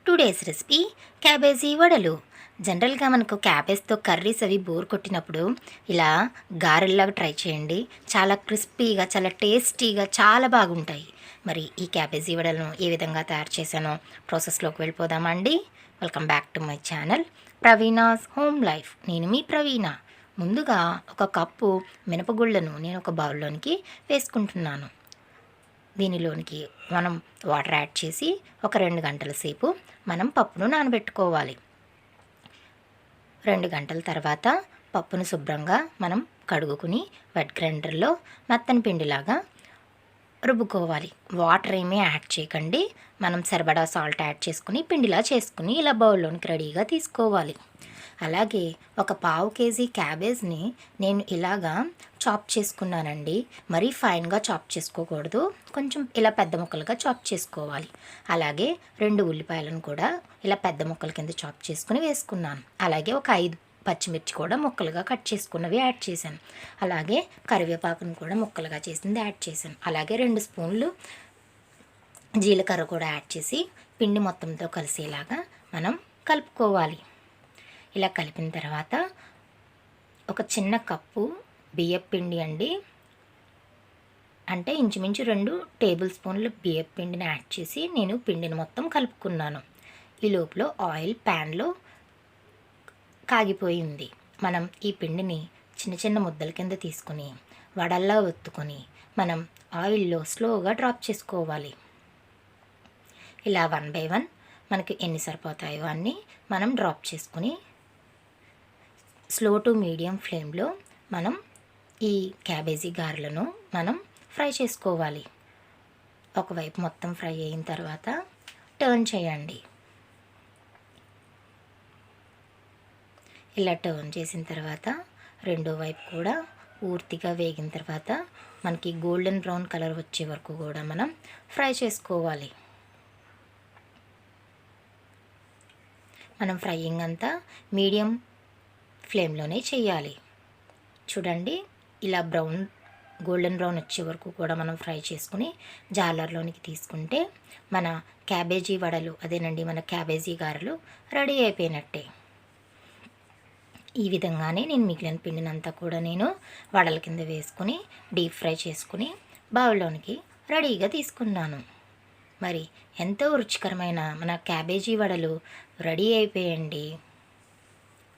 Today's recipe cabbage వడలు. జనరల్గా మనకు క్యాబేజ్తో కర్రీస్ అవి బోర్ కొట్టినప్పుడు ఇలా గారెల్లాగా ట్రై చేయండి. చాలా క్రిస్పీగా, చాలా టేస్టీగా, చాలా బాగుంటాయి. మరి ఈ క్యాబేజీ వడలను ఏ విధంగా తయారు చేశానో ప్రాసెస్లోకి వెళ్ళిపోదామా అండి. Welcome back to my channel Praveena's home life. నేను మీ ప్రవీణ. ముందుగా ఒక కప్పు మినపగుళ్ళను నేను ఒక బౌల్లోనికి వేసుకుంటున్నాను. దీనిలోనికి మనం వాటర్ యాడ్ చేసి ఒక 2 గంటల సేపు మనం పప్పును నానబెట్టుకోవాలి. 2 గంటల తర్వాత పప్పును శుభ్రంగా మనం కడుగుకుని వెట్ గ్రైండర్లో మెత్తని పిండిలాగా రుబ్బుకోవాలి. వాటర్ ఏమీ యాడ్ చేయకండి. మనం సరిపడా సాల్ట్ యాడ్ చేసుకుని పిండిలా చేసుకుని ఇలా బౌల్లోనికి రెడీగా తీసుకోవాలి. అలాగే ఒక 1/2 కేజీ క్యాబేజ్ని నేను ఇలాగా చాప్ చేసుకున్నానండి. మరీ ఫైన్గా చాప్ చేసుకోకూడదు, కొంచెం ఇలా పెద్ద ముక్కలుగా చాప్ చేసుకోవాలి. అలాగే 2 ఉల్లిపాయలను కూడా ఇలా పెద్ద ముక్కల కింద చాప్ చేసుకుని వేసుకున్నాను. అలాగే ఒక 5 పచ్చిమిర్చి కూడా ముక్కలుగా కట్ చేసుకున్నవి యాడ్ చేశాను. అలాగే కరివేపాకును కూడా ముక్కలుగా చేసింది యాడ్ చేశాను. అలాగే 2 స్పూన్లు జీలకర్ర కూడా యాడ్ చేసి పిండి మొత్తంతో కలిసేలాగా మనం కలుపుకోవాలి. ఇలా కలిపిన తర్వాత ఒక చిన్న కప్పు బియ్యపు పిండి అండి, అంటే ఇంచుమించు 2 టేబుల్ స్పూన్లు బియ్యపు పిండిని యాడ్ చేసి నేను పిండిని మొత్తం కలుపుకున్నాను. ఈ లోపల ఆయిల్ ప్యాన్లో కాగిపోయింది. మనం ఈ పిండిని చిన్న చిన్న ముద్దల కింద తీసుకుని వడల్లా ఒత్తుకొని మనం ఆయిల్లో స్లోగా డ్రాప్ చేసుకోవాలి. ఇలా 1 బై 1 మనకి ఎన్ని సరిపోతాయో అన్నీ మనం డ్రాప్ చేసుకుని స్లో టు మీడియం ఫ్లేమ్లో మనం ఈ క్యాబేజీ గారెలను మనం ఫ్రై చేసుకోవాలి. ఒకవైపు మొత్తం ఫ్రై అయిన తర్వాత టర్న్ చేయండి. ఇలా టర్న్ చేసిన తర్వాత రెండో వైపు కూడా పూర్తిగా వేగిన తర్వాత మనకి గోల్డెన్ బ్రౌన్ కలర్ వచ్చే వరకు కూడా మనం ఫ్రై చేసుకోవాలి. మనం ఫ్రైయింగ్ అంతా మీడియం ఫ్లేమ్లోనే చేయాలి. చూడండి, ఇలా గోల్డెన్ బ్రౌన్ వచ్చే వరకు కూడా మనం ఫ్రై చేసుకుని జాలర్లోనికి తీసుకుంటే మన క్యాబేజీ వడలు, అదేనండి మన క్యాబేజీ గారెలు రెడీ అయిపోయినట్టే. ఈ విధంగానే నేను మిగిలిన పిండినంతా కూడా నేను వడల కింద వేసుకుని డీప్ ఫ్రై చేసుకుని బౌల్లోనికి రెడీగా తీసుకున్నాను. మరి ఎంతో రుచికరమైన మన క్యాబేజీ వడలు రెడీ అయిపోయండి.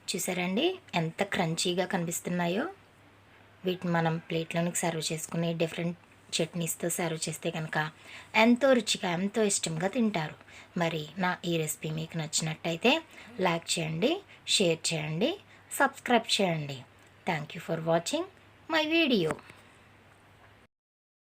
చూసారండి ఎంత క్రంచీగా కనిపిస్తున్నాయో. వీటిని మనం ప్లేట్లోనికి సర్వ్ చేసుకుని డిఫరెంట్ చట్నీస్తో సర్వ్ చేస్తే కనుక ఎంతో రుచిగా, ఎంతో ఇష్టంగా తింటారు. మరి నా ఈ రెసిపీ మీకు నచ్చినట్టయితే లైక్ చేయండి, షేర్ చేయండి, సబ్స్క్రైబ్ చేయండి. Thank you for watching my video.